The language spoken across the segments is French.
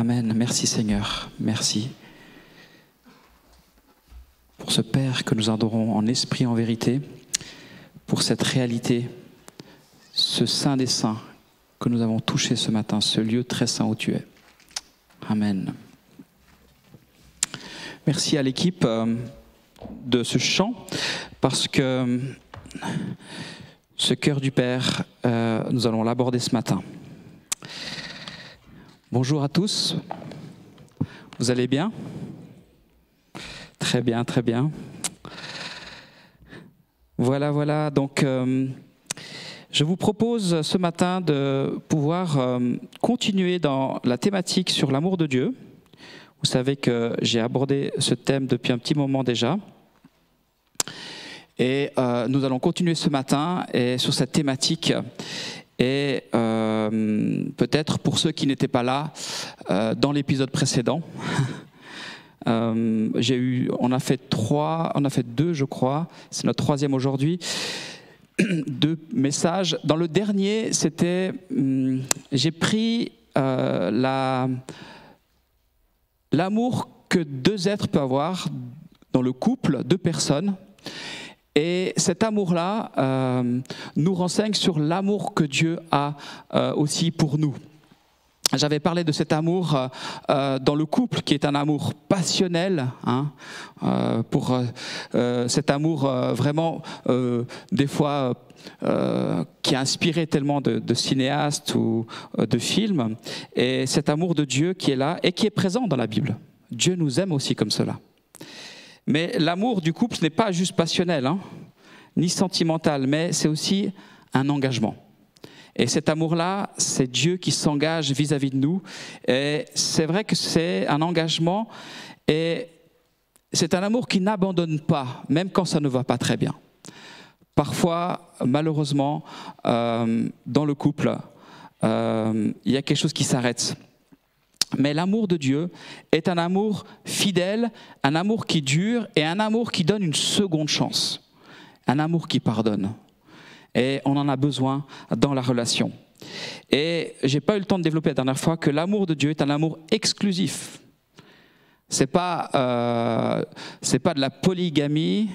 Amen. Merci Seigneur. Merci pour ce Père que nous adorons en esprit, en vérité, pour cette réalité, ce Saint des Saints que nous avons touché ce matin, ce lieu très saint où tu es. Amen. Merci à l'équipe de ce chant, parce que ce cœur du Père, nous allons l'aborder ce matin. Bonjour à tous, vous allez bien ? Très bien, très bien. Voilà, donc je vous propose ce matin de pouvoir continuer dans la thématique sur l'amour de Dieu. Vous savez que j'ai abordé ce thème depuis un petit moment déjà. Et nous allons continuer ce matin et sur cette thématique. Et peut-être pour ceux qui n'étaient pas là dans l'épisode précédent, on a fait deux, je crois, c'est notre troisième aujourd'hui, 2 messages. Dans le dernier, c'était, j'ai pris l'amour que 2 êtres peuvent avoir dans le couple, 2 personnes. Et cet amour-là nous renseigne sur l'amour que Dieu a aussi pour nous. J'avais parlé de cet amour dans le couple, qui est un amour passionnel, pour cet amour vraiment, des fois, qui a inspiré tellement de cinéastes ou de films, et cet amour de Dieu qui est là et qui est présent dans la Bible. Dieu nous aime aussi comme cela. Mais l'amour du couple, ce n'est pas juste passionnel, ni sentimental, mais c'est aussi un engagement. Et cet amour-là, c'est Dieu qui s'engage vis-à-vis de nous. Et c'est vrai que c'est un engagement et c'est un amour qui n'abandonne pas, même quand ça ne va pas très bien. Parfois, malheureusement, dans le couple, il y a quelque chose qui s'arrête. Mais l'amour de Dieu est un amour fidèle, un amour qui dure et un amour qui donne une seconde chance, un amour qui pardonne. Et on en a besoin dans la relation. Et je n'ai pas eu le temps de développer la dernière fois que l'amour de Dieu est un amour exclusif. C'est pas de la polygamie,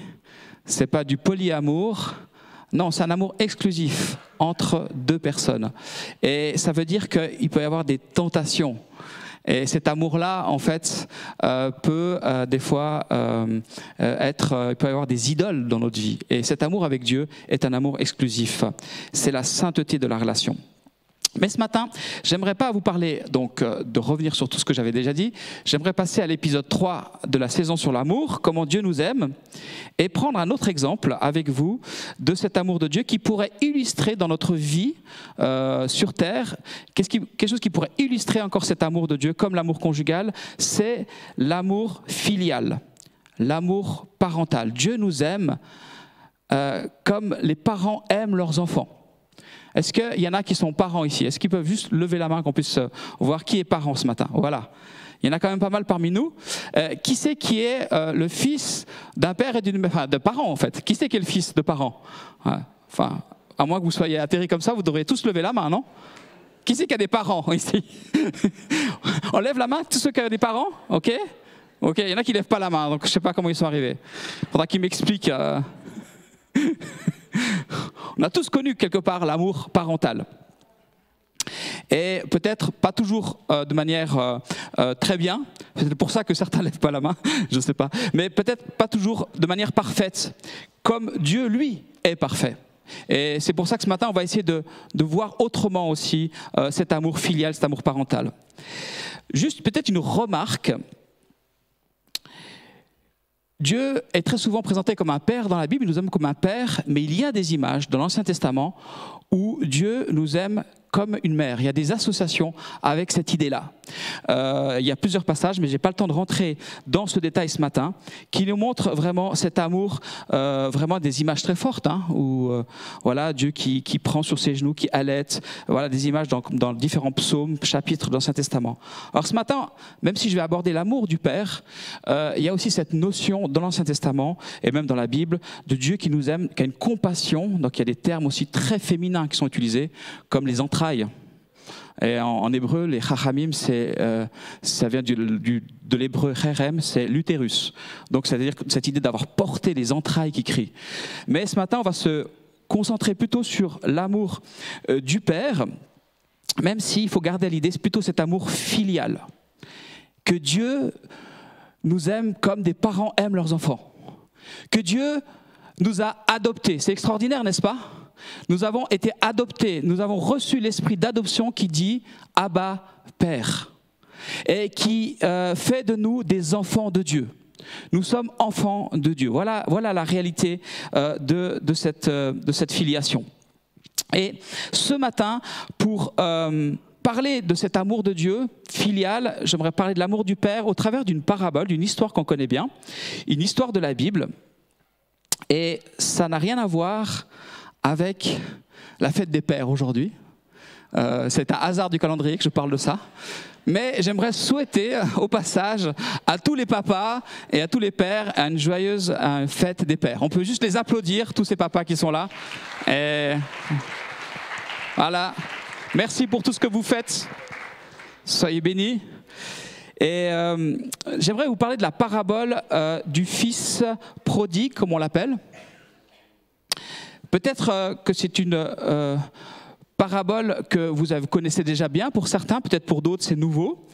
c'est pas du polyamour. Non, c'est un amour exclusif entre 2 personnes. Et ça veut dire qu'il peut y avoir des tentations. Et cet amour-là, en fait, peut des fois il peut y avoir des idoles dans notre vie. Et cet amour avec Dieu est un amour exclusif. C'est la sainteté de la relation. Mais ce matin, j'aimerais pas vous parler donc de revenir sur tout ce que j'avais déjà dit. J'aimerais passer à l'épisode 3 de la saison sur l'amour, comment Dieu nous aime, et prendre un autre exemple avec vous de cet amour de Dieu qui pourrait illustrer dans notre vie sur terre, quelque chose qui pourrait illustrer encore cet amour de Dieu comme l'amour conjugal, c'est l'amour filial, l'amour parental. Dieu nous aime comme les parents aiment leurs enfants. Est-ce qu'il y en a qui sont parents ici? Est-ce qu'ils peuvent juste lever la main qu'on puisse voir qui est parent ce matin? Voilà. Il y en a quand même pas mal parmi nous. Qui c'est qui est le fils d'un père et d'une mère, enfin de parents en fait? Qui c'est qui est le fils de parents? Enfin, à moins que vous soyez atterris comme ça, vous devriez tous lever la main, non? Qui c'est qui a des parents ici? On lève la main, tous ceux qui ont des parents? Ok, il y en a qui ne lèvent pas la main, donc je ne sais pas comment ils sont arrivés. Il faudra qu'ils m'expliquent. On a tous connu quelque part l'amour parental. Et peut-être pas toujours de manière très bien, c'est pour ça que certains ne lèvent pas la main, je ne sais pas, mais peut-être pas toujours de manière parfaite, comme Dieu, lui, est parfait. Et c'est pour ça que ce matin, on va essayer de voir autrement aussi cet amour filial, cet amour parental. Juste peut-être une remarque. Dieu est très souvent présenté comme un père dans la Bible, il nous aime comme un père, mais il y a des images dans l'Ancien Testament où Dieu nous aime comme une mère. Il y a des associations avec cette idée-là. Il y a plusieurs passages, mais je n'ai pas le temps de rentrer dans ce détail ce matin, qui nous montrent vraiment cet amour, vraiment des images très fortes, où voilà, Dieu qui prend sur ses genoux, qui allaite, voilà, des images dans différents psaumes, chapitres de l'Ancien Testament. Alors ce matin, même si je vais aborder l'amour du Père, il y a aussi cette notion dans l'Ancien Testament, et même dans la Bible, de Dieu qui nous aime, qui a une compassion, donc il y a des termes aussi très féminins qui sont utilisés, comme les entrailles. Et en hébreu, les chachamim, ça vient de l'hébreu cherem, c'est l'utérus. Donc c'est-à-dire cette idée d'avoir porté les entrailles qui crient. Mais ce matin, on va se concentrer plutôt sur l'amour du Père, même s'il faut garder à l'idée, c'est plutôt cet amour filial. Que Dieu nous aime comme des parents aiment leurs enfants. Que Dieu nous a adoptés. C'est extraordinaire, n'est-ce pas? Nous avons été adoptés, nous avons reçu l'esprit d'adoption qui dit « Abba, Père » et qui fait de nous des enfants de Dieu. Nous sommes enfants de Dieu. Voilà la réalité de cette filiation. Et ce matin, pour parler de cet amour de Dieu filial, j'aimerais parler de l'amour du Père au travers d'une parabole, d'une histoire qu'on connaît bien, une histoire de la Bible. Et ça n'a rien à voir avec la fête des pères aujourd'hui. C'est un hasard du calendrier que je parle de ça. Mais j'aimerais souhaiter au passage à tous les papas et à tous les pères une joyeuse fête des pères. On peut juste les applaudir, tous ces papas qui sont là. Et voilà. Merci pour tout ce que vous faites. Soyez bénis. Et j'aimerais vous parler de la parabole du fils prodigue, comme on l'appelle. Peut-être que c'est une parabole que vous connaissez déjà bien pour certains, peut-être pour d'autres c'est nouveau.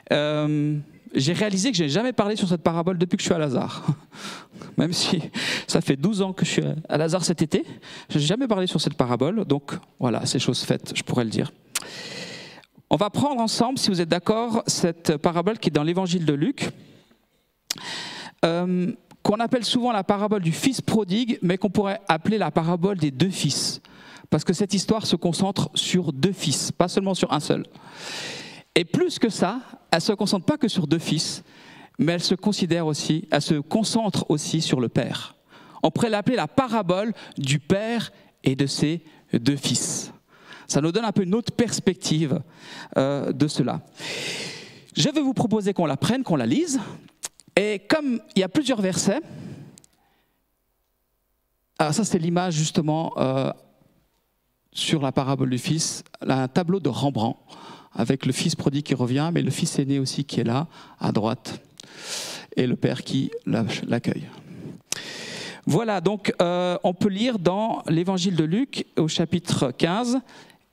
J'ai réalisé que je n'ai jamais parlé sur cette parabole depuis que je suis à Lazare. Même si ça fait 12 ans que je suis à Lazare cet été, je n'ai jamais parlé sur cette parabole, donc voilà, c'est chose faite, je pourrais le dire. On va prendre ensemble, si vous êtes d'accord, cette parabole qui est dans l'évangile de Luc, qu'on appelle souvent la parabole du fils prodigue, mais qu'on pourrait appeler la parabole des deux fils. Parce que cette histoire se concentre sur deux fils, pas seulement sur un seul. Et plus que ça, elle ne se concentre pas que sur deux fils, mais elle se concentre aussi sur le Père. On pourrait l'appeler la parabole du Père et de ses deux fils. Ça nous donne un peu une autre perspective de cela. Je vais vous proposer qu'on la prenne, qu'on la lise. Et comme il y a plusieurs versets, alors ça c'est l'image justement sur la parabole du fils, un tableau de Rembrandt avec le fils prodigue qui revient, mais le fils aîné aussi qui est là, à droite, et le père qui l'accueille. Voilà, donc on peut lire dans l'évangile de Luc au chapitre 15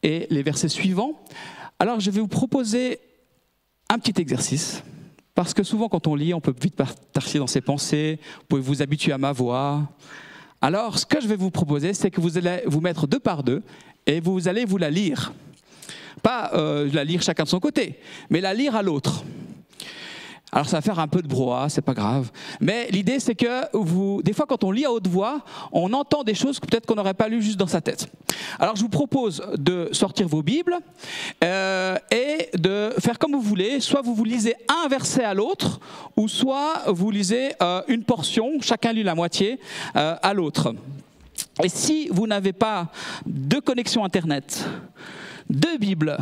et les versets suivants. Alors je vais vous proposer un petit exercice. Parce que souvent, quand on lit, on peut vite partir dans ses pensées, vous pouvez vous habituer à ma voix. Alors, ce que je vais vous proposer, c'est que vous allez vous mettre deux par deux et vous allez vous la lire. Pas la lire chacun de son côté, mais la lire à l'autre. Alors, ça va faire un peu de brouhaha, c'est pas grave. Mais l'idée, c'est que des fois, quand on lit à haute voix, on entend des choses que peut-être qu'on n'aurait pas lues juste dans sa tête. Alors, je vous propose de sortir vos Bibles et de faire comme vous voulez. Soit vous lisez un verset à l'autre, ou soit vous lisez une portion, chacun lit la moitié, à l'autre. Et si vous n'avez pas de connexion Internet, de Bible,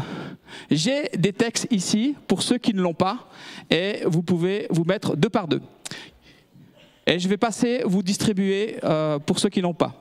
j'ai des textes ici pour ceux qui ne l'ont pas et vous pouvez vous mettre deux par deux. Et je vais passer vous distribuer pour ceux qui n'ont pas.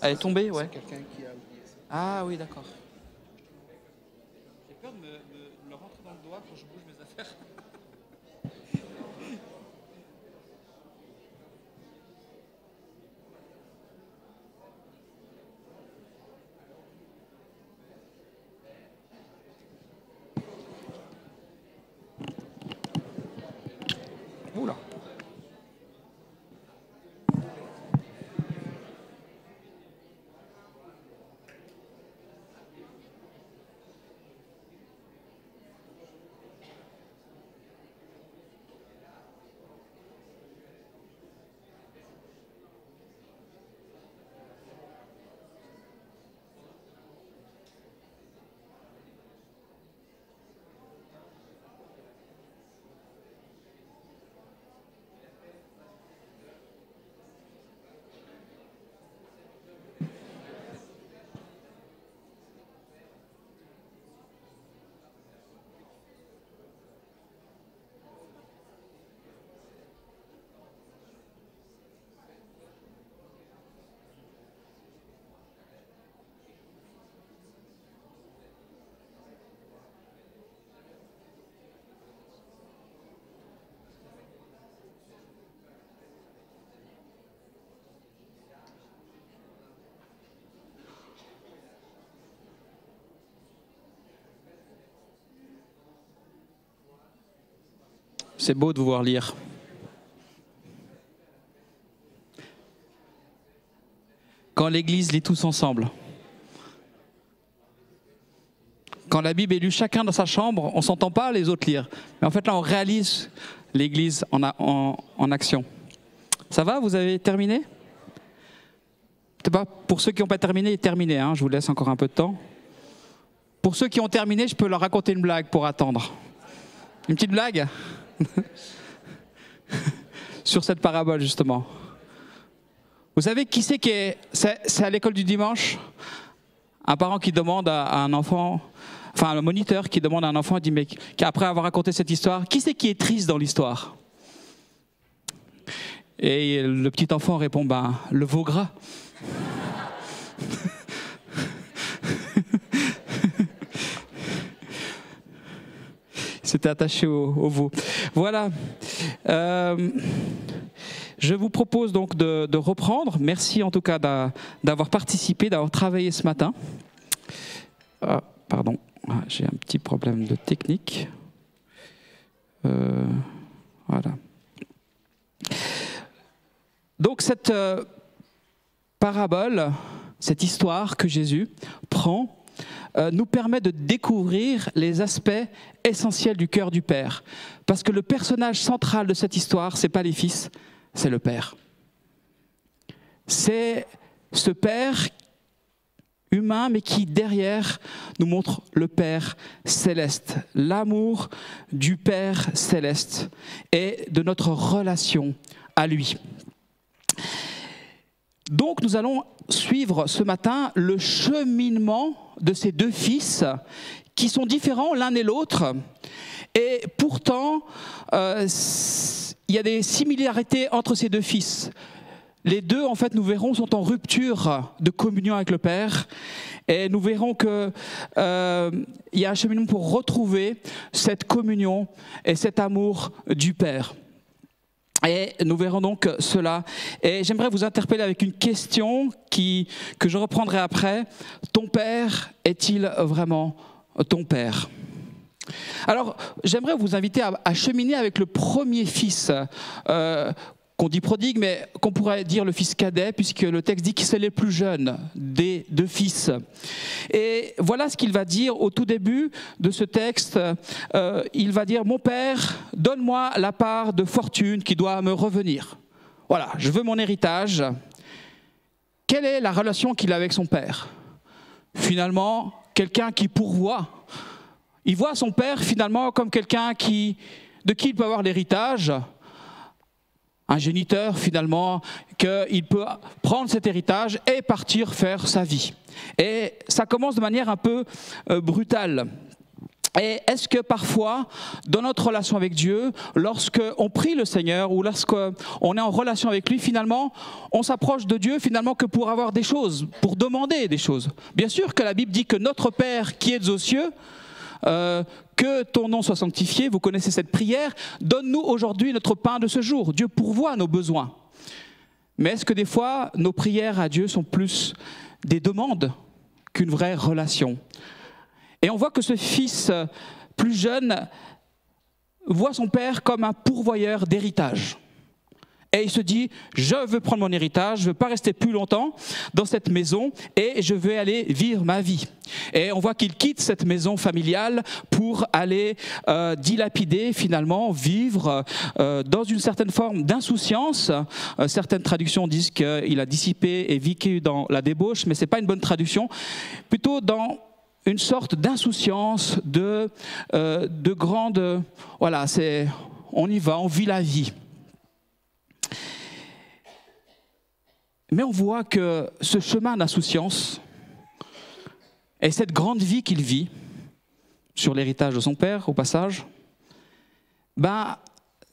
Elle est tombée, ouais. C'est quelqu'un qui a oublié ça. Ah oui, d'accord. J'ai peur de me rentrer dans le doigt quand je bouge mes affaires. Oula. C'est beau de vous voir lire. Quand l'Église lit tous ensemble. Quand la Bible est lue chacun dans sa chambre, on ne s'entend pas les autres lire. Mais en fait là, on réalise l'Église en action. Ça va, vous avez terminé? Pas pour ceux qui n'ont pas terminé, terminé. Hein, je vous laisse encore un peu de temps. Pour ceux qui ont terminé, je peux leur raconter une blague pour attendre. Une petite blague sur cette parabole, justement. Vous savez qui c'est qui est... C'est à l'école du dimanche, un parent qui demande à un enfant, enfin un moniteur qui demande à un enfant, il dit, mais après avoir raconté cette histoire, qui c'est qui est triste dans l'histoire? Et le petit enfant répond, ben, le veau gras. C'était attaché au veau. Voilà. Je vous propose donc de reprendre. Merci en tout cas d'avoir participé, d'avoir travaillé ce matin. Ah, pardon, j'ai un petit problème de technique. Voilà. Donc cette parabole, cette histoire que Jésus prend, nous permet de découvrir les aspects essentiels du cœur du Père. Parce que le personnage central de cette histoire, ce n'est pas les fils, c'est le Père. C'est ce Père humain, mais qui derrière nous montre le Père céleste, l'amour du Père céleste et de notre relation à lui. Donc nous allons suivre ce matin le cheminement de ces deux fils qui sont différents l'un et l'autre. Et pourtant, il y a des similarités entre ces deux fils. Les deux, en fait, nous verrons, sont en rupture de communion avec le Père. Et nous verrons qu'il y a un cheminement pour retrouver cette communion et cet amour du Père. Et nous verrons donc cela. Et j'aimerais vous interpeller avec une question que je reprendrai après. Ton Père est-il vraiment ton Père ? Alors, j'aimerais vous inviter à cheminer avec le premier fils, qu'on dit prodigue, mais qu'on pourrait dire le fils cadet, puisque le texte dit que c'est le plus jeune des deux fils. Et voilà ce qu'il va dire au tout début de ce texte. Il va dire « Mon père, donne-moi la part de fortune qui doit me revenir. Voilà, je veux mon héritage. » Quelle est la relation qu'il a avec son père ? Finalement, quelqu'un qui pourvoit. Il voit son père finalement comme quelqu'un de qui il peut avoir l'héritage, un géniteur finalement, qu'il peut prendre cet héritage et partir faire sa vie. Et ça commence de manière un peu brutale. Et est-ce que parfois, dans notre relation avec Dieu, lorsqu'on prie le Seigneur ou lorsqu'on est en relation avec lui, finalement, on s'approche de Dieu finalement que pour avoir des choses, pour demander des choses. Bien sûr que la Bible dit que notre Père qui est aux cieux, que ton nom soit sanctifié, vous connaissez cette prière, donne-nous aujourd'hui notre pain de ce jour. Dieu pourvoit nos besoins. Mais est-ce que des fois, nos prières à Dieu sont plus des demandes qu'une vraie relation ? Et on voit que ce fils plus jeune voit son père comme un pourvoyeur d'héritage. Et il se dit, je veux prendre mon héritage, je ne veux pas rester plus longtemps dans cette maison et je veux aller vivre ma vie. Et on voit qu'il quitte cette maison familiale pour aller dilapider, finalement, vivre dans une certaine forme d'insouciance. Certaines traductions disent qu'il a dissipé et vécu dans la débauche, mais ce n'est pas une bonne traduction. Plutôt dans une sorte d'insouciance, de grande... Voilà, on y va, on vit la vie. Mais on voit que ce chemin d'insouciance et cette grande vie qu'il vit, sur l'héritage de son père, au passage,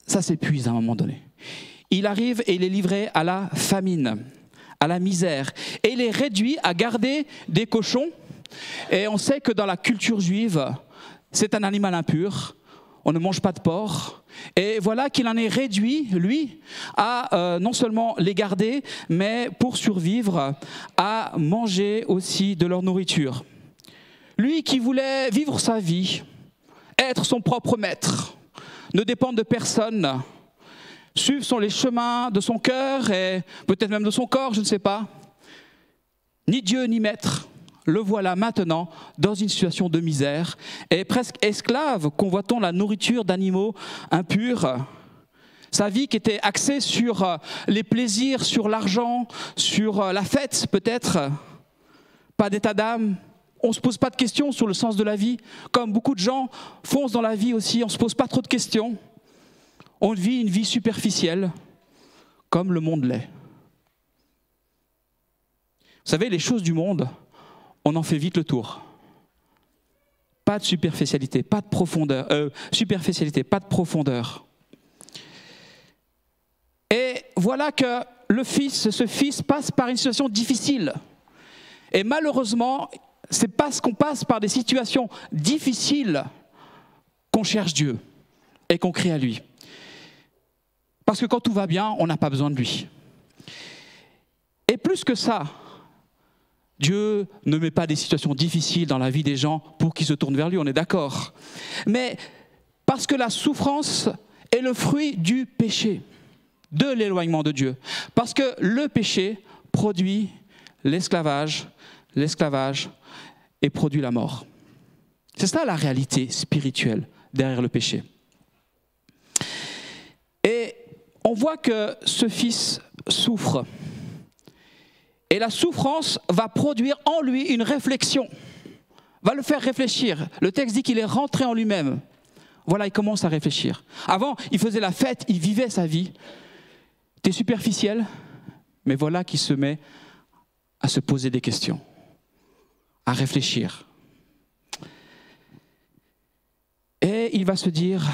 ça s'épuise à un moment donné. Il arrive et il est livré à la famine, à la misère, et il est réduit à garder des cochons. Et on sait que dans la culture juive, c'est un animal impur, on ne mange pas de porc. Et voilà qu'il en est réduit, lui, à non seulement les garder, mais pour survivre, à manger aussi de leur nourriture. Lui qui voulait vivre sa vie, être son propre maître, ne dépendre de personne, suivre les chemins de son cœur et peut-être même de son corps, je ne sais pas, ni Dieu ni maître. Le voilà maintenant dans une situation de misère et presque esclave, convoitant la nourriture d'animaux impurs. Sa vie qui était axée sur les plaisirs, sur l'argent, sur la fête peut-être, pas d'état d'âme. On ne se pose pas de questions sur le sens de la vie. Comme beaucoup de gens foncent dans la vie aussi, on ne se pose pas trop de questions. On vit une vie superficielle, comme le monde l'est. Vous savez, les choses du monde, on en fait vite le tour. Pas de superficialité, pas de profondeur. Et voilà que ce fils passe par une situation difficile. Et malheureusement, c'est parce qu'on passe par des situations difficiles qu'on cherche Dieu et qu'on crie à lui. Parce que quand tout va bien, on n'a pas besoin de lui. Et plus que ça, Dieu ne met pas des situations difficiles dans la vie des gens pour qu'ils se tournent vers lui, on est d'accord. Mais parce que la souffrance est le fruit du péché, de l'éloignement de Dieu. Parce que le péché produit l'esclavage et produit la mort. C'est ça la réalité spirituelle derrière le péché. Et on voit que ce fils souffre. Et la souffrance va produire en lui une réflexion, va le faire réfléchir. Le texte dit qu'il est rentré en lui-même. Voilà, il commence à réfléchir. Avant, il faisait la fête, il vivait sa vie. C'était superficiel, mais voilà qu'il se met à se poser des questions, à réfléchir. Et il va se dire...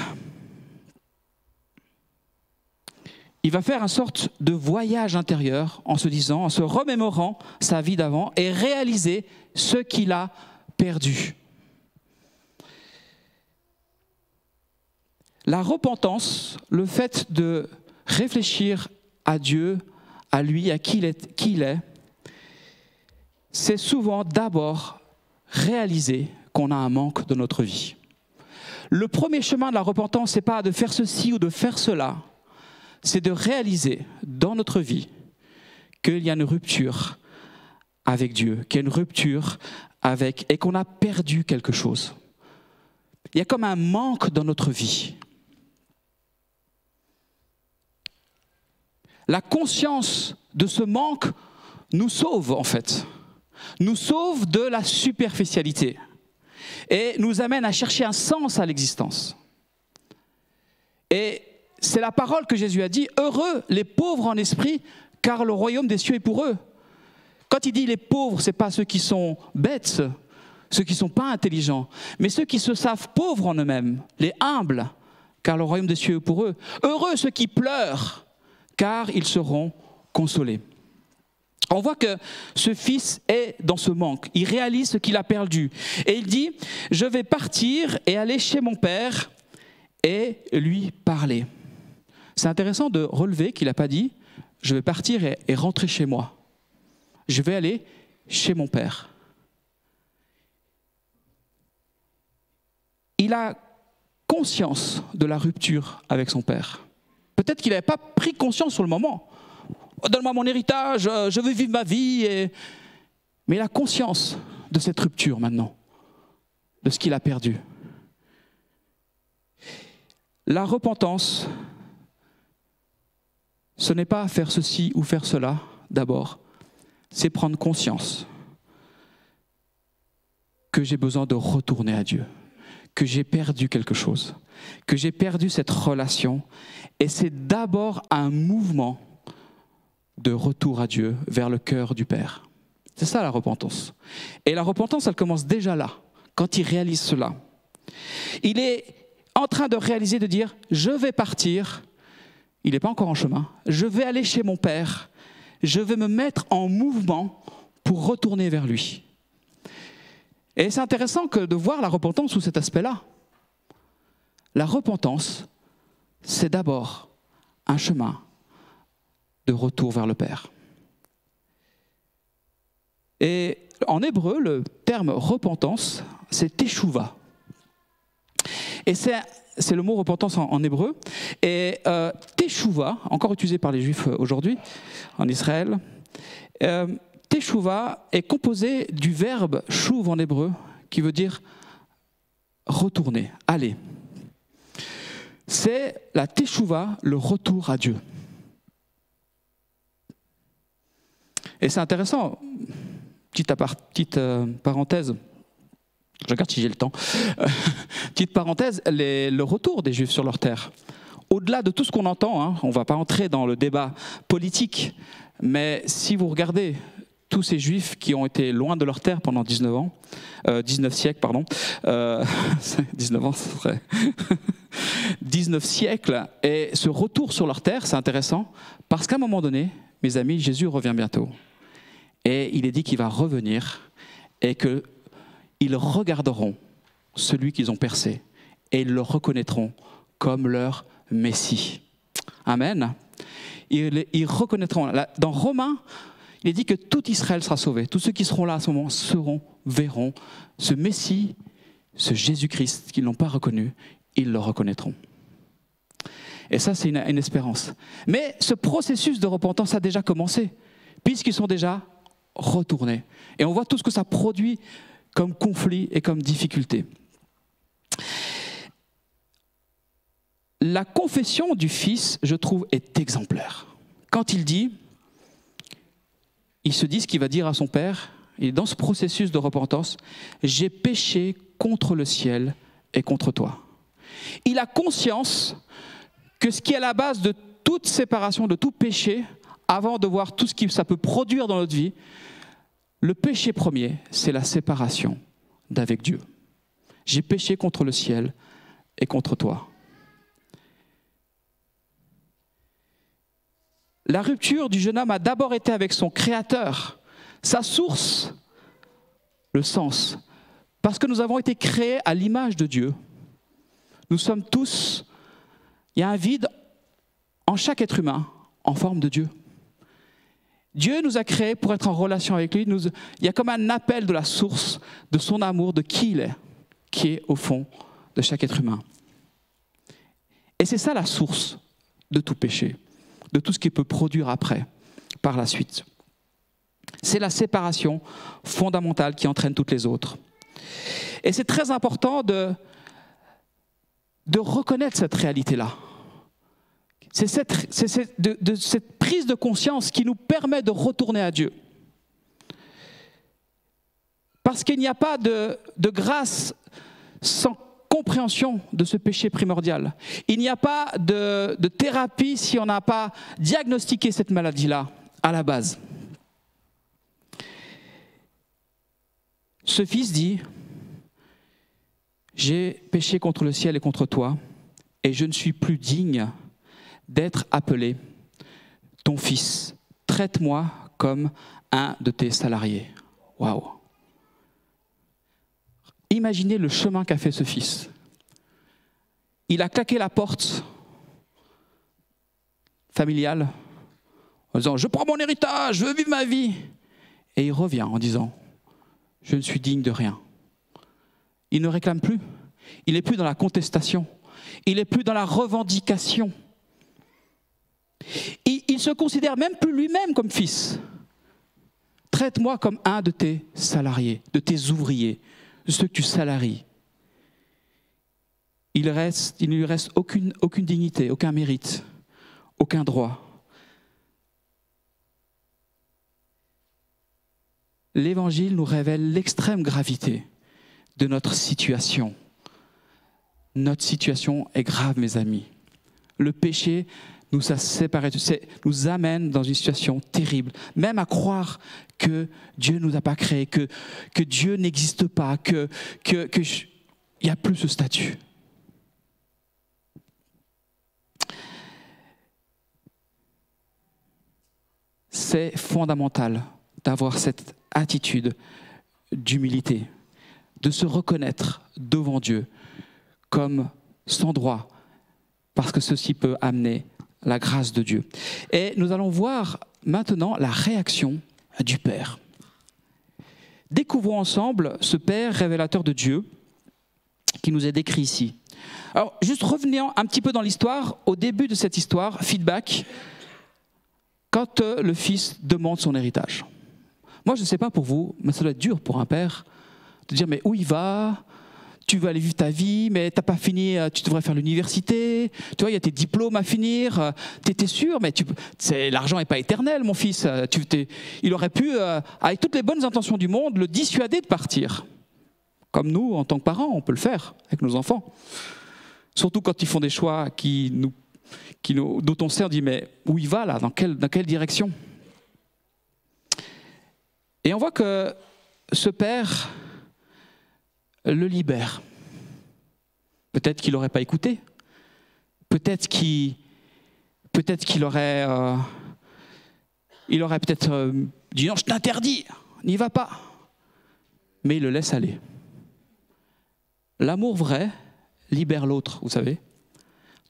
Il va faire une sorte de voyage intérieur en se disant, en se remémorant sa vie d'avant et réaliser ce qu'il a perdu. La repentance, le fait de réfléchir à Dieu, à lui, à qui il est, c'est souvent d'abord réaliser qu'on a un manque dans notre vie. Le premier chemin de la repentance, ce n'est pas de faire ceci ou de faire cela, c'est de réaliser dans notre vie qu'il y a une rupture avec Dieu, qu'il y a une rupture et qu'on a perdu quelque chose. Il y a comme un manque dans notre vie. La conscience de ce manque nous sauve en fait, nous sauve de la superficialité et nous amène à chercher un sens à l'existence. Et c'est la parole que Jésus a dit, « Heureux les pauvres en esprit, car le royaume des cieux est pour eux. » Quand il dit les pauvres, ce n'est pas ceux qui sont bêtes, ceux qui ne sont pas intelligents, mais ceux qui se savent pauvres en eux-mêmes, les humbles, car le royaume des cieux est pour eux. Heureux ceux qui pleurent, car ils seront consolés. On voit que ce fils est dans ce manque, il réalise ce qu'il a perdu. Et il dit, je vais partir et aller chez mon père et lui parler. C'est intéressant de relever qu'il n'a pas dit, je vais partir et rentrer chez moi. Je vais aller chez mon père. Il a conscience de la rupture avec son père. Peut-être qu'il n'avait pas pris conscience sur le moment. Donne-moi mon héritage, je veux vivre ma vie. Mais il a conscience de cette rupture maintenant, de ce qu'il a perdu. La repentance, ce n'est pas faire ceci ou faire cela d'abord, c'est prendre conscience que j'ai besoin de retourner à Dieu, que j'ai perdu quelque chose, que j'ai perdu cette relation. Et c'est d'abord un mouvement de retour à Dieu vers le cœur du Père. C'est ça la repentance. Et la repentance, elle commence déjà là, quand il réalise cela. Il est en train de réaliser, de dire, je vais partir, il n'est pas encore en chemin, je vais aller chez mon Père, je vais me mettre en mouvement pour retourner vers lui. Et c'est intéressant de voir la repentance sous cet aspect-là. La repentance, c'est d'abord un chemin de retour vers le Père. Et en hébreu, le terme repentance, c'est teshuva. Et c'est le mot repentance en hébreu. Et teshuva, encore utilisé par les Juifs aujourd'hui, en Israël, teshuva est composé du verbe shuv en hébreu, qui veut dire retourner, aller. C'est la teshuva, le retour à Dieu. Et c'est intéressant, petite parenthèse, je regarde si j'ai le temps, petite parenthèse, le retour des Juifs sur leur terre. Au-delà de tout ce qu'on entend, hein, on ne va pas entrer dans le débat politique, mais si vous regardez tous ces Juifs qui ont été loin de leur terre pendant 19 siècles, 19 ans, ce serait 19 siècles, et ce retour sur leur terre, c'est intéressant, parce qu'à un moment donné, mes amis, Jésus revient bientôt. Et il est dit qu'il va revenir et qu'ils regarderont celui qu'ils ont percé et ils le reconnaîtront comme leur Messie. Amen. Ils reconnaîtront. Dans Romains, il est dit que tout Israël sera sauvé. Tous ceux qui seront là à ce moment verront ce Messie, ce Jésus-Christ qu'ils n'ont pas reconnu, ils le reconnaîtront. Et ça, c'est une espérance. Mais ce processus de repentance a déjà commencé, puisqu'ils sont déjà retournés. Et on voit tout ce que ça produit comme conflit et comme difficulté. La confession du Fils, je trouve, est exemplaire. Quand il se dit ce qu'il va dire à son Père, et dans ce processus de repentance, « J'ai péché contre le ciel et contre toi ». Il a conscience que ce qui est à la base de toute séparation, de tout péché, avant de voir tout ce que ça peut produire dans notre vie, le péché premier, c'est la séparation d'avec Dieu. J'ai péché contre le ciel et contre toi. La rupture du jeune homme a d'abord été avec son Créateur, sa source, le sens. Parce que nous avons été créés à l'image de Dieu. Nous sommes tous, il y a un vide en chaque être humain, en forme de Dieu. Dieu nous a créés pour être en relation avec lui. Il y a comme un appel de la source, de son amour, de qui il est, qui est au fond de chaque être humain. Et c'est ça la source de tout péché, de tout ce qui peut produire après, par la suite. C'est la séparation fondamentale qui entraîne toutes les autres. Et c'est très important de reconnaître cette réalité-là. C'est cette prise de conscience qui nous permet de retourner à Dieu. Parce qu'il n'y a pas de grâce sans compréhension de ce péché primordial. Il n'y a pas de thérapie si on n'a pas diagnostiqué cette maladie-là à la base. Ce fils dit, j'ai péché contre le ciel et contre toi, et je ne suis plus digne d'être appelé ton fils. Traite-moi comme un de tes salariés. Waouh! Imaginez le chemin qu'a fait ce fils. Il a claqué la porte familiale en disant « Je prends mon héritage, je veux vivre ma vie ». Et il revient en disant « Je ne suis digne de rien ». Il ne réclame plus. Il n'est plus dans la contestation. Il n'est plus dans la revendication. Il se considère même plus lui-même comme fils. Traite-moi comme un de tes salariés, de tes ouvriers, de ceux que tu salaries. Il ne lui reste aucune dignité, aucun mérite, aucun droit. L'Évangile nous révèle l'extrême gravité de notre situation. Notre situation est grave, mes amis. Le péché nous a séparés, nous amène dans une situation terrible, même à croire que Dieu ne nous a pas créés, que Dieu n'existe pas, qu'il n'y a plus ce statut. C'est fondamental d'avoir cette attitude d'humilité, de se reconnaître devant Dieu comme sans droit, parce que ceci peut amener la grâce de Dieu. Et nous allons voir maintenant la réaction du Père. Découvrons ensemble ce Père révélateur de Dieu qui nous est décrit ici. Alors, juste revenons un petit peu dans l'histoire. Au début de cette histoire, feedback, quand le fils demande son héritage. Moi, je ne sais pas pour vous, mais ça doit être dur pour un père de dire, mais où il va ? Tu veux aller vivre ta vie, mais tu n'as pas fini, tu devrais faire l'université, tu vois, il y a tes diplômes à finir, tu étais sûr, mais l'argent n'est pas éternel, mon fils. Il aurait pu, avec toutes les bonnes intentions du monde, le dissuader de partir. Comme nous, en tant que parents, on peut le faire avec nos enfants. Surtout quand ils font des choix dont on sait, on dit, mais où il va là, dans quelle direction ? Et on voit que ce père le libère. Peut-être qu'il n'aurait pas écouté. Peut-être qu'il aurait, peut-être dit non, je t'interdis, n'y va pas. Mais il le laisse aller. L'amour vrai libère l'autre, vous savez.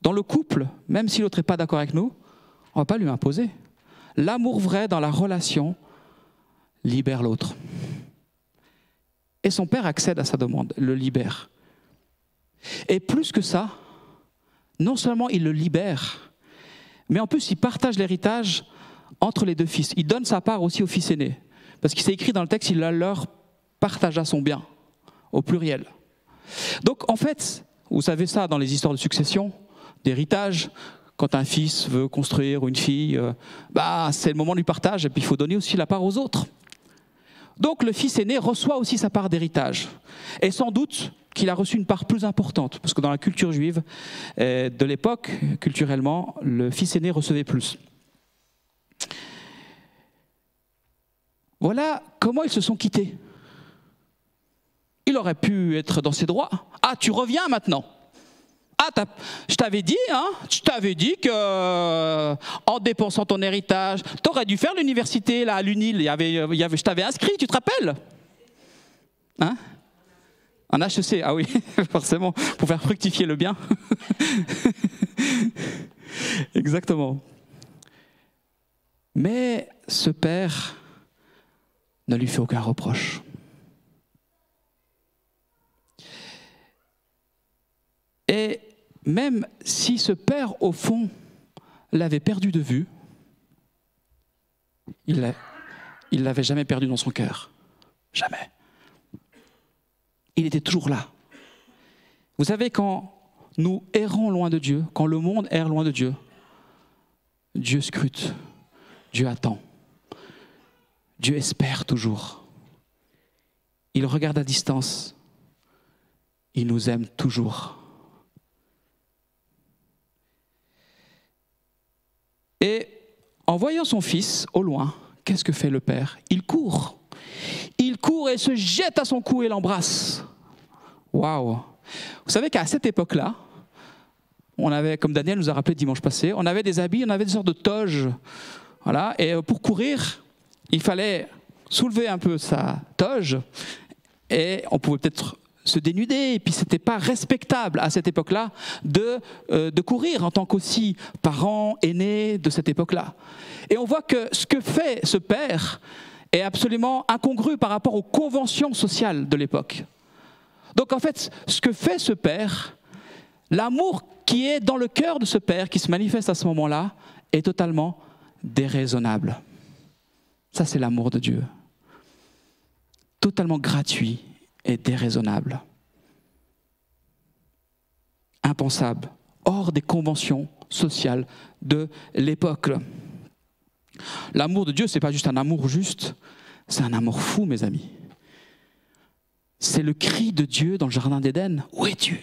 Dans le couple, même si l'autre n'est pas d'accord avec nous, on ne va pas lui imposer. L'amour vrai dans la relation libère l'autre. Et son père accède à sa demande, le libère. Et plus que ça, non seulement il le libère, mais en plus il partage l'héritage entre les deux fils. Il donne sa part aussi au fils aîné. Parce qu'il s'est écrit dans le texte, il leur partagea son bien, au pluriel. Donc en fait, vous savez ça dans les histoires de succession, d'héritage, quand un fils veut construire une fille, c'est le moment du partage, et puis il faut donner aussi la part aux autres. Donc le fils aîné reçoit aussi sa part d'héritage. Et sans doute qu'il a reçu une part plus importante, parce que dans la culture juive de l'époque, culturellement, le fils aîné recevait plus. Voilà comment ils se sont quittés. Il aurait pu être dans ses droits. Ah, tu reviens maintenant. Ah, je t'avais dit que en dépensant ton héritage, tu aurais dû faire l'université là à l'UNIL. Je t'avais inscrit, tu te rappelles? Hein? En HEC, ah oui, forcément, pour faire fructifier le bien. Exactement. Mais ce père ne lui fait aucun reproche. Et même si ce père, au fond, l'avait perdu de vue, il ne l'avait jamais perdu dans son cœur. Jamais. Il était toujours là. Vous savez, quand nous errons loin de Dieu, quand le monde erre loin de Dieu, Dieu scrute, Dieu attend, Dieu espère toujours. Il regarde à distance, il nous aime toujours. Et en voyant son fils au loin, qu'est-ce que fait le père? Il court et se jette à son cou et l'embrasse. Waouh! savez qu'à cette époque-là, on avait, comme Daniel nous a rappelé dimanche passé, on avait des habits, on avait des sortes de toges. Voilà, et pour courir, il fallait soulever un peu sa toge et on pouvait peut-être se dénuder. Et puis, ce n'était pas respectable à cette époque-là de courir en tant qu'aussi parent aîné de cette époque-là. Et on voit que ce que fait ce père est absolument incongru par rapport aux conventions sociales de l'époque. Donc en fait, ce que fait ce père, l'amour qui est dans le cœur de ce père, qui se manifeste à ce moment-là, est totalement déraisonnable. Ça, c'est l'amour de Dieu. Totalement gratuit et déraisonnable. Impensable, hors des conventions sociales de l'époque. L'amour de Dieu, ce n'est pas juste un amour juste, c'est un amour fou, mes amis. C'est le cri de Dieu dans le jardin d'Éden. Où es Dieu?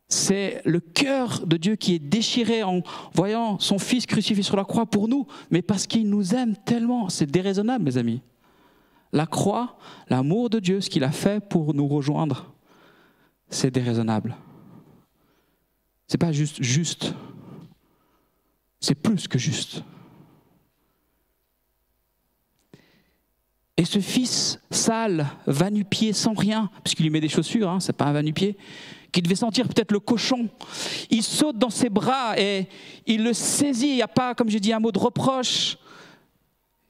C'est le cœur de Dieu qui est déchiré en voyant son Fils crucifié sur la croix pour nous, mais parce qu'il nous aime tellement. C'est déraisonnable, mes amis. La croix, l'amour de Dieu, ce qu'il a fait pour nous rejoindre, c'est déraisonnable. Ce n'est pas juste. C'est plus que juste. Et ce fils sale, va-nu-pied, sans rien, puisqu'il lui met des chaussures, c'est pas un va-nu-pied, qui devait sentir peut-être le cochon, il saute dans ses bras et il le saisit. Il n'y a pas, comme j'ai dit, un mot de reproche.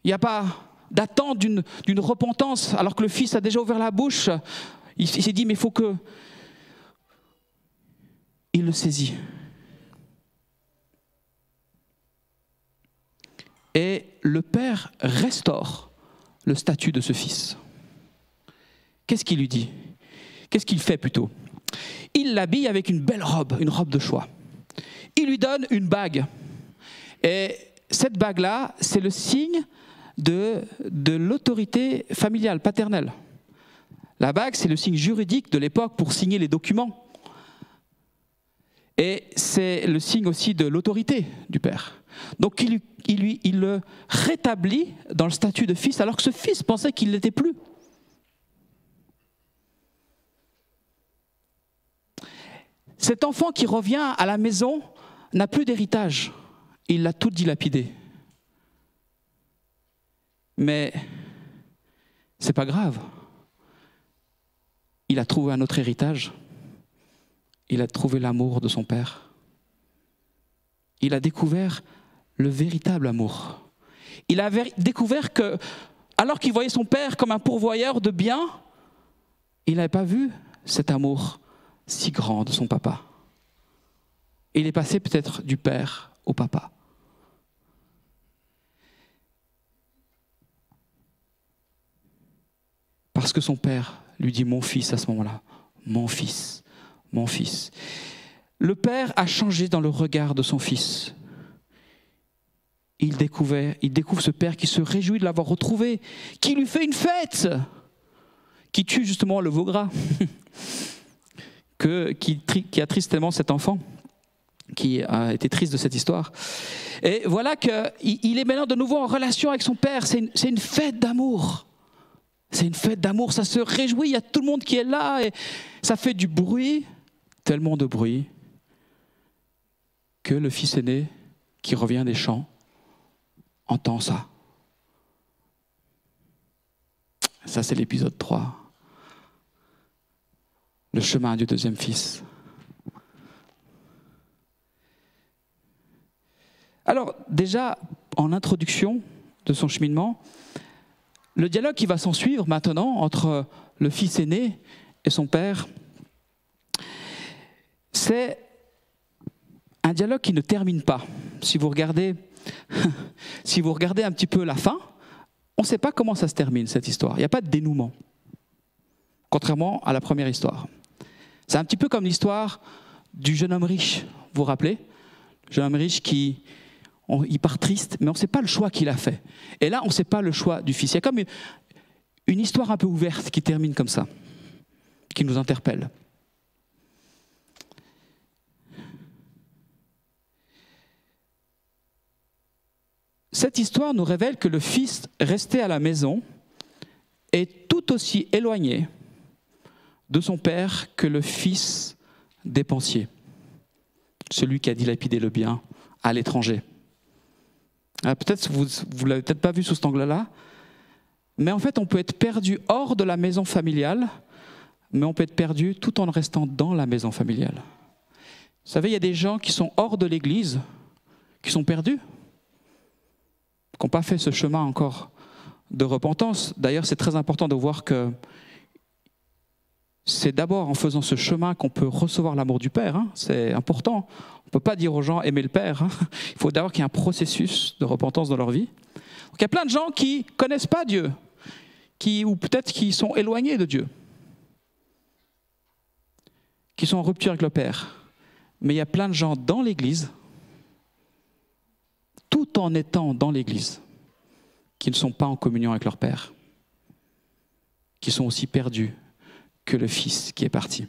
Il n'y a pas d'attente d'une repentance, alors que le fils a déjà ouvert la bouche. Il s'est dit, mais il faut que... Il le saisit. Et le père restaure le statut de ce fils. Qu'est-ce qu'il lui dit? Qu'est-ce qu'il fait plutôt? Il l'habille avec une belle robe, une robe de choix. Il lui donne une bague. Et cette bague-là, c'est le signe de l'autorité familiale, paternelle. La bague, c'est le signe juridique de l'époque pour signer les documents. Et c'est le signe aussi de l'autorité du père. Donc il le rétablit dans le statut de fils, alors que ce fils pensait qu'il ne l'était plus. Cet enfant qui revient à la maison n'a plus d'héritage. Il l'a tout dilapidé. Mais ce n'est pas grave. Il a trouvé un autre héritage. Il a trouvé l'amour de son père. Il a découvert le véritable amour. Il a découvert que, alors qu'il voyait son père comme un pourvoyeur de biens, il n'avait pas vu cet amour si grand de son papa. Il est passé peut-être du père au papa. Parce que son père lui dit « mon fils » à ce moment-là. « Mon fils, mon fils ». Le père a changé dans le regard de son fils. Il découvre ce père qui se réjouit de l'avoir retrouvé, qui lui fait une fête, qui tue justement le veau gras, qui attriste tellement cet enfant, qui a été triste de cette histoire. Et voilà qu'il est maintenant de nouveau en relation avec son père. C'est une fête d'amour. C'est une fête d'amour, ça se réjouit, il y a tout le monde qui est là, et ça fait du bruit, tellement de bruit, que le fils aîné qui revient des champs entend ça. Ça, c'est l'épisode 3. Le chemin du deuxième fils. Alors, déjà, en introduction de son cheminement, le dialogue qui va s'en suivre maintenant entre le fils aîné et son père, c'est un dialogue qui ne termine pas. Si vous regardez un petit peu la fin, on ne sait pas comment ça se termine, cette histoire. Il n'y a pas de dénouement, contrairement à la première histoire. C'est un petit peu comme l'histoire du jeune homme riche, vous vous rappelez? Le jeune homme riche il part triste, mais on ne sait pas le choix qu'il a fait. Et là, on ne sait pas le choix du fils. Il y a comme une histoire un peu ouverte qui termine comme ça, qui nous interpelle. Cette histoire nous révèle que le fils resté à la maison est tout aussi éloigné de son père que le fils dépensier, celui qui a dilapidé le bien à l'étranger. Peut-être vous ne l'avez peut-être pas vu sous cet angle-là, mais en fait on peut être perdu hors de la maison familiale, mais on peut être perdu tout en restant dans la maison familiale. Vous savez, il y a des gens qui sont hors de l'église, qui sont perdus, qui n'ont pas fait ce chemin encore de repentance. D'ailleurs, c'est très important de voir que c'est d'abord en faisant ce chemin qu'on peut recevoir l'amour du Père. C'est important. On ne peut pas dire aux gens « aimez le Père ». Il faut d'abord qu'il y ait un processus de repentance dans leur vie. Donc, il y a plein de gens qui ne connaissent pas Dieu, ou peut-être qui sont éloignés de Dieu, qui sont en rupture avec le Père. Mais il y a plein de gens dans l'Église, tout en étant dans l'Église, qui ne sont pas en communion avec leur Père, qui sont aussi perdus que le Fils qui est parti.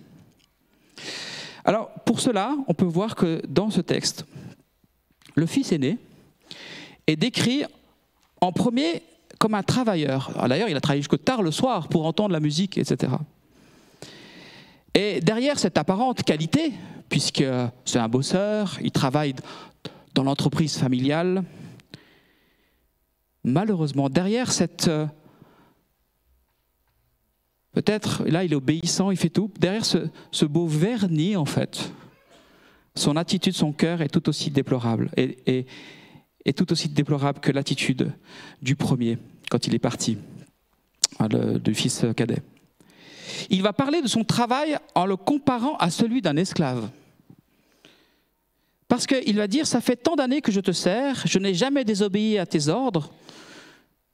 Alors, pour cela, on peut voir que dans ce texte, le Fils aîné est décrit en premier comme un travailleur. Alors, d'ailleurs, il a travaillé jusqu'au tard le soir pour entendre la musique, etc. Et derrière cette apparente qualité, puisque c'est un bosseur, il travaille dans l'entreprise familiale, malheureusement, derrière cette... Peut-être, là, il est obéissant, il fait tout. Derrière ce beau vernis, en fait, son attitude, son cœur est tout aussi déplorable. Et tout aussi déplorable que l'attitude du premier, quand il est parti, du fils cadet. Il va parler de son travail en le comparant à celui d'un esclave. Parce qu'il va dire, ça fait tant d'années que je te sers, je n'ai jamais désobéi à tes ordres,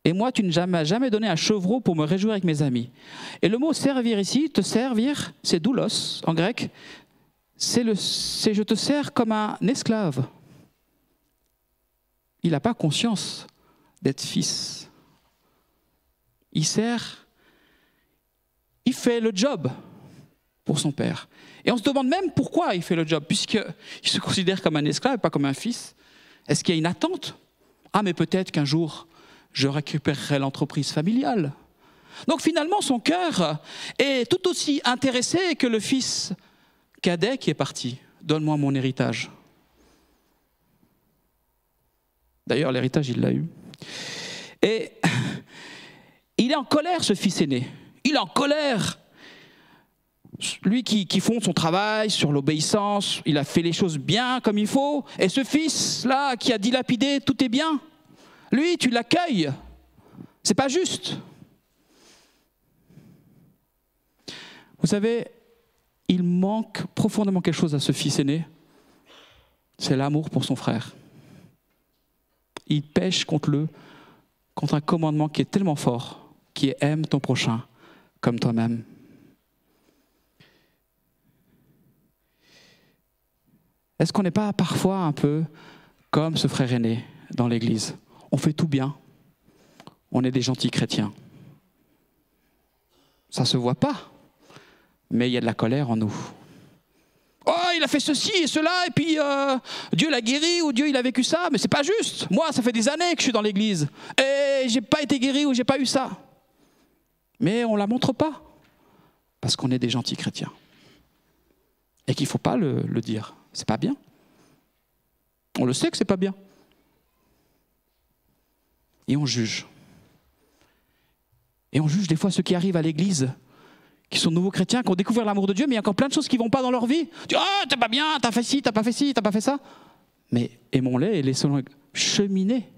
et moi, tu ne m'as jamais donné un chevreau pour me réjouir avec mes amis. Et le mot servir ici, te servir, c'est doulos en grec. C'est je te sers comme un esclave. Il n'a pas conscience d'être fils. Il sert, il fait le job pour son père. Et on se demande même pourquoi il fait le job, puisqu'il se considère comme un esclave et pas comme un fils. Est-ce qu'il y a une attente? Ah, mais peut-être qu'un jour, je récupérerai l'entreprise familiale. Donc finalement, son cœur est tout aussi intéressé que le fils cadet qui est parti. Donne-moi mon héritage. D'ailleurs, l'héritage, il l'a eu. Et il est en colère, ce fils aîné. Il est en colère. Lui qui fonde son travail sur l'obéissance, il a fait les choses bien comme il faut. Et ce fils-là qui a dilapidé tout est bien, lui, tu l'accueilles. C'est pas juste. Vous savez, il manque profondément quelque chose à ce fils aîné. C'est l'amour pour son frère. Il pêche contre un commandement qui est tellement fort, qui est « aime ton prochain comme toi-même ». Est-ce qu'on n'est pas parfois un peu comme ce frère aîné dans l'Église? On fait tout bien, on est des gentils chrétiens. Ça ne se voit pas, mais il y a de la colère en nous. Oh, il a fait ceci et cela, et puis Dieu l'a guéri, ou Dieu il a vécu ça, mais c'est pas juste. Moi, ça fait des années que je suis dans l'église, et j'ai pas été guéri ou j'ai pas eu ça. Mais on la montre pas, parce qu'on est des gentils chrétiens. Et qu'il ne faut pas le dire. C'est pas bien. On le sait que c'est pas bien. Et on juge. Et on juge des fois ceux qui arrivent à l'église, qui sont nouveaux chrétiens, qui ont découvert l'amour de Dieu, mais il y a encore plein de choses qui ne vont pas dans leur vie. Tu dis, ah, t'es pas bien, t'as fait ci, t'as pas fait ci, t'as pas fait ça. Mais aimons-les et laissons-les cheminer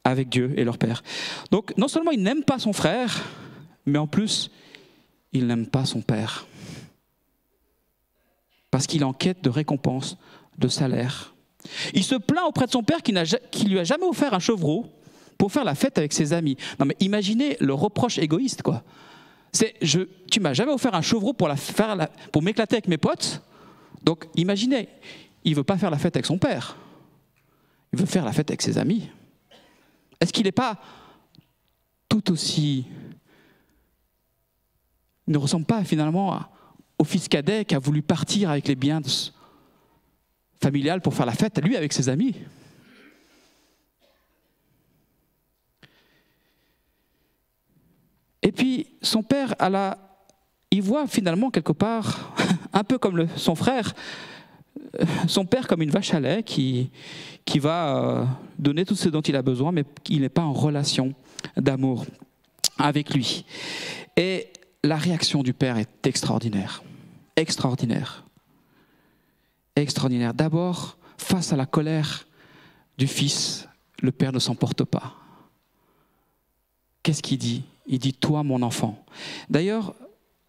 avec Dieu et leur Père. Donc, non seulement il n'aime pas son frère, mais en plus, il n'aime pas son père. Parce qu'il est en quête de récompense, de salaire. Il se plaint auprès de son père qui lui a jamais offert un chevreau pour faire la fête avec ses amis. Non mais imaginez le reproche égoïste, quoi. Tu m'as jamais offert un chevreau pour m'éclater avec mes potes. Donc imaginez, il veut pas faire la fête avec son père. Il veut faire la fête avec ses amis. Est-ce qu'il n'est pas tout aussi... Il ne ressemble pas finalement au fils cadet qui a voulu partir avec les biens familiales pour faire la fête, lui avec ses amis. Et puis son père a il voit finalement quelque part, un peu comme son frère, son père comme une vache à lait qui va donner tout ce dont il a besoin, mais il n'est pas en relation d'amour avec lui. Et la réaction du père est extraordinaire. Extraordinaire. Extraordinaire. D'abord, face à la colère du fils, le père ne s'emporte pas. Qu'est-ce qu'il dit? Il dit « toi, mon enfant ». D'ailleurs,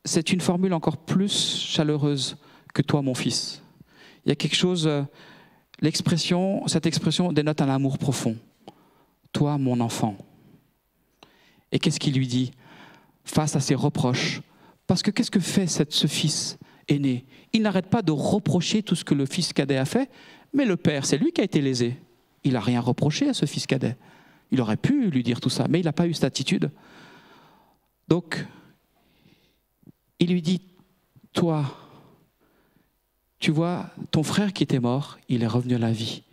c'est une formule encore plus chaleureuse que « toi, mon fils ». Il y a quelque chose, cette expression dénote un amour profond. « Toi, mon enfant ». Et qu'est-ce qu'il lui dit face à ses reproches? Parce que qu'est-ce que fait ce fils aîné? Il n'arrête pas de reprocher tout ce que le fils cadet a fait, mais le père, c'est lui qui a été lésé. Il n'a rien reproché à ce fils cadet. Il aurait pu lui dire tout ça, mais il n'a pas eu cette attitude. Donc, il lui dit, toi, tu vois, ton frère qui était mort, il est revenu à la vie.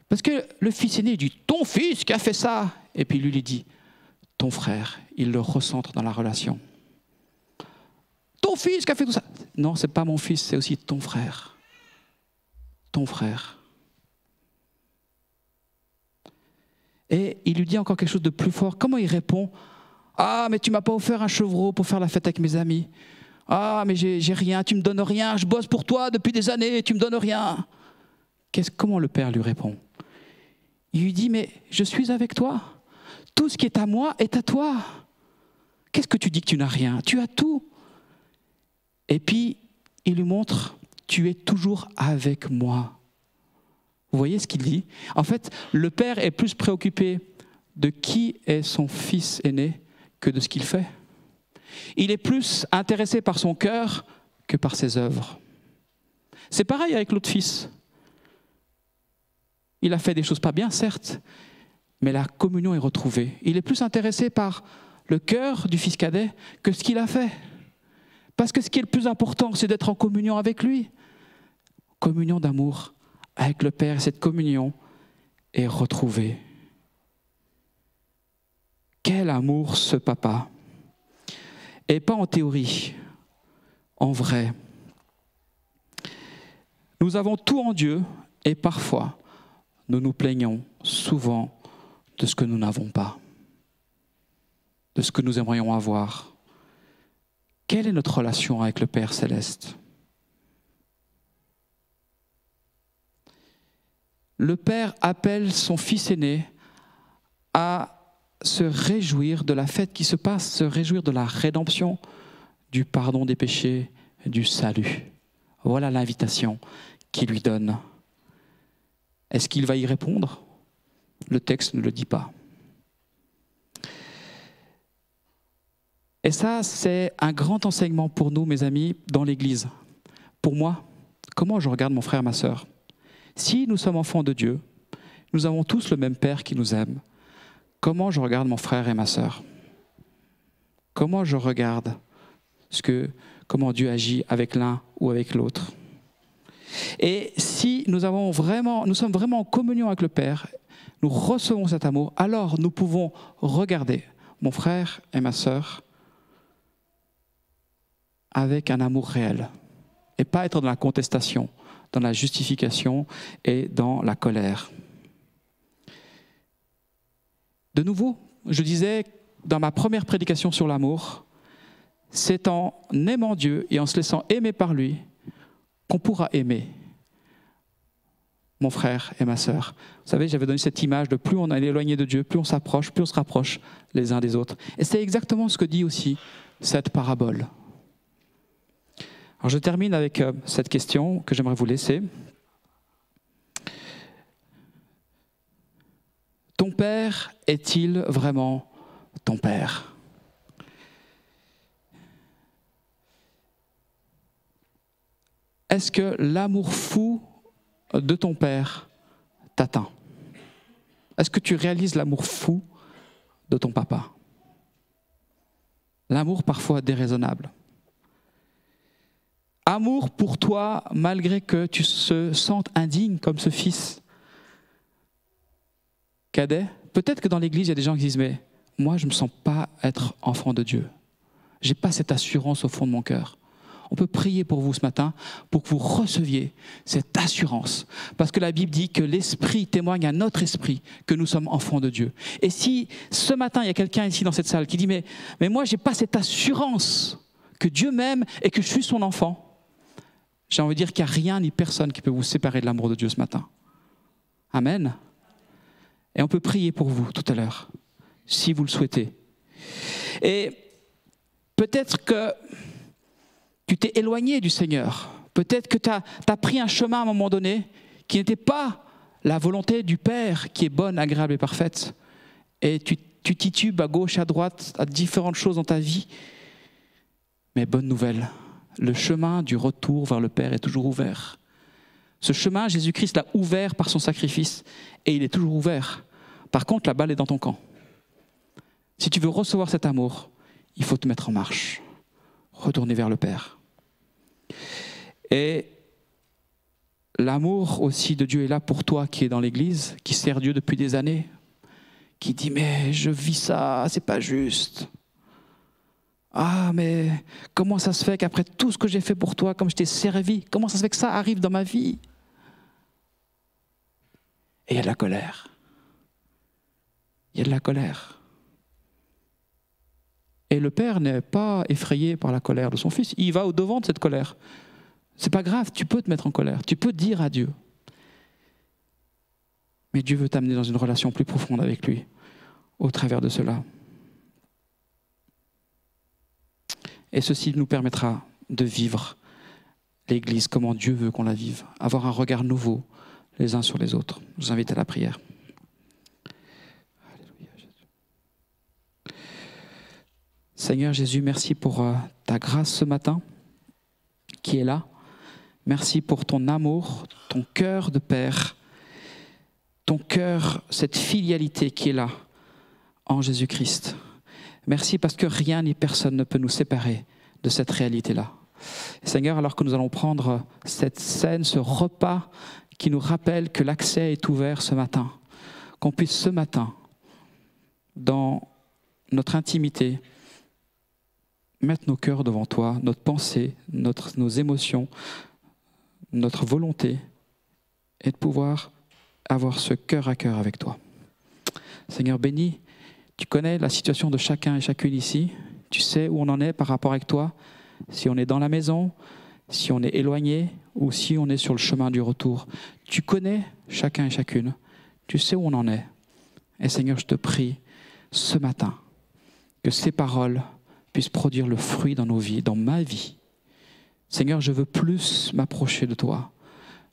Parce que le fils aîné dit, ton fils qui a fait ça. Et puis lui dit, ton frère, il le recentre dans la relation. Ton fils qui a fait tout ça. Non, ce n'est pas mon fils, c'est aussi ton frère. Ton frère. Et il lui dit encore quelque chose de plus fort. Comment il répond? Ah, mais tu ne m'as pas offert un chevreau pour faire la fête avec mes amis. Ah, mais j'ai rien, tu ne me donnes rien, je bosse pour toi depuis des années, tu ne me donnes rien. Comment le père lui répond? Il lui dit, mais je suis avec toi. Tout ce qui est à moi est à toi. Qu'est-ce que tu dis que tu n'as rien? Tu as tout. Et puis, il lui montre, tu es toujours avec moi. Vous voyez ce qu'il dit? En fait, le père est plus préoccupé de qui est son fils aîné que de ce qu'il fait. Il est plus intéressé par son cœur que par ses œuvres. C'est pareil avec l'autre fils. Il a fait des choses pas bien, certes, mais la communion est retrouvée. Il est plus intéressé par le cœur du fils cadet que ce qu'il a fait. Parce que ce qui est le plus important, c'est d'être en communion avec lui. Communion d'amour avec le Père. Cette communion est retrouvée. Quel amour ce papa! Et pas en théorie, en vrai. Nous avons tout en Dieu et parfois nous nous plaignons souvent de ce que nous n'avons pas, de ce que nous aimerions avoir. Quelle est notre relation avec le Père Céleste? Le Père appelle son fils aîné à se réjouir de la fête qui se passe, se réjouir de la rédemption, du pardon des péchés, du salut. Voilà l'invitation qu'il lui donne. Est-ce qu'il va y répondre? Le texte ne le dit pas. Et ça, c'est un grand enseignement pour nous, mes amis, dans l'Église. Pour moi, comment je regarde mon frère, ma sœur? Si nous sommes enfants de Dieu, nous avons tous le même Père qui nous aime. Comment je regarde mon frère et ma sœur? Comment je regarde comment Dieu agit avec l'un ou avec l'autre? Et si nous sommes vraiment en communion avec le Père, nous recevons cet amour, alors nous pouvons regarder mon frère et ma sœur avec un amour réel et pas être dans la contestation, dans la justification et dans la colère. De nouveau, je disais dans ma première prédication sur l'amour, c'est en aimant Dieu et en se laissant aimer par lui qu'on pourra aimer mon frère et ma sœur. Vous savez, j'avais donné cette image de plus on est éloigné de Dieu, plus on s'approche, plus on se rapproche les uns des autres. Et c'est exactement ce que dit aussi cette parabole. Alors je termine avec cette question que j'aimerais vous laisser. Ton père est-il vraiment ton père? Est-ce que l'amour fou de ton père t'atteint? Est-ce que tu réalises l'amour fou de ton papa? L'amour parfois déraisonnable. Amour pour toi malgré que tu te sentes indigne comme ce fils cadet. Peut-être que dans l'église, il y a des gens qui disent « mais moi, je ne me sens pas être enfant de Dieu. J'ai pas cette assurance au fond de mon cœur. On peut prier pour vous ce matin, pour que vous receviez cette assurance. Parce que la Bible dit que l'Esprit témoigne à notre esprit que nous sommes enfants de Dieu. Et si ce matin, il y a quelqu'un ici dans cette salle qui dit « Mais moi, je n'ai pas cette assurance que Dieu m'aime et que je suis son enfant », j'ai envie de dire qu'il n'y a rien ni personne qui peut vous séparer de l'amour de Dieu ce matin. Amen. Et on peut prier pour vous tout à l'heure, si vous le souhaitez. Et peut-être que tu t'es éloigné du Seigneur. Peut-être que tu as pris un chemin à un moment donné qui n'était pas la volonté du Père qui est bonne, agréable et parfaite. Et tu titubes à gauche, à droite, à différentes choses dans ta vie. Mais bonne nouvelle, le chemin du retour vers le Père est toujours ouvert. Ce chemin, Jésus-Christ l'a ouvert par son sacrifice et il est toujours ouvert. Par contre, la balle est dans ton camp. Si tu veux recevoir cet amour, il faut te mettre en marche. Retourner vers le Père. Et l'amour aussi de Dieu est là pour toi qui es dans l'église, qui sert Dieu depuis des années, qui dit « mais je vis ça, c'est pas juste ». Ah, mais comment ça se fait qu'après tout ce que j'ai fait pour toi, comme je t'ai servi, comment ça se fait que ça arrive dans ma vie? Et il y a de la colère. Il y a de la colère. Et le Père n'est pas effrayé par la colère de son Fils. Il va au-devant de cette colère. C'est pas grave, tu peux te mettre en colère. Tu peux dire à Dieu. Mais Dieu veut t'amener dans une relation plus profonde avec lui, au travers de cela. Et ceci nous permettra de vivre l'Église comment Dieu veut qu'on la vive. Avoir un regard nouveau les uns sur les autres. Je vous invite à la prière. Alléluia, Jésus. Seigneur Jésus, merci pour ta grâce ce matin qui est là. Merci pour ton amour, ton cœur de Père, ton cœur, cette filialité qui est là en Jésus-Christ. Merci parce que rien ni personne ne peut nous séparer de cette réalité-là. Seigneur, alors que nous allons prendre cette scène, ce repas qui nous rappelle que l'accès est ouvert ce matin, qu'on puisse ce matin, dans notre intimité, mettre nos cœurs devant toi, notre pensée, nos émotions, notre volonté, et de pouvoir avoir ce cœur à cœur avec toi. Seigneur, bénis. Tu connais la situation de chacun et chacune ici. Tu sais où on en est par rapport avec toi. Si on est dans la maison, si on est éloigné ou si on est sur le chemin du retour. Tu connais chacun et chacune. Tu sais où on en est. Et Seigneur, je te prie ce matin que ces paroles puissent produire le fruit dans nos vies, dans ma vie. Seigneur, je veux plus m'approcher de toi.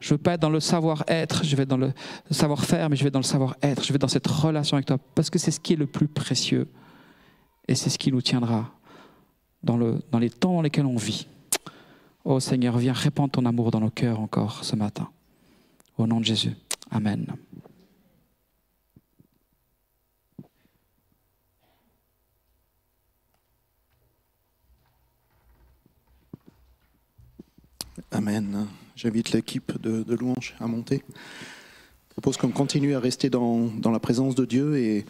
Je ne veux pas être dans le savoir-être, je vais être dans le savoir-faire, mais je vais être dans le savoir-être, je vais être dans cette relation avec toi, parce que c'est ce qui est le plus précieux, et c'est ce qui nous tiendra dans les temps dans lesquels on vit. Oh Seigneur, viens répandre ton amour dans nos cœurs encore ce matin. Au nom de Jésus. Amen. Amen. J'invite l'équipe de louange à monter. Je propose qu'on continue à rester dans la présence de Dieu et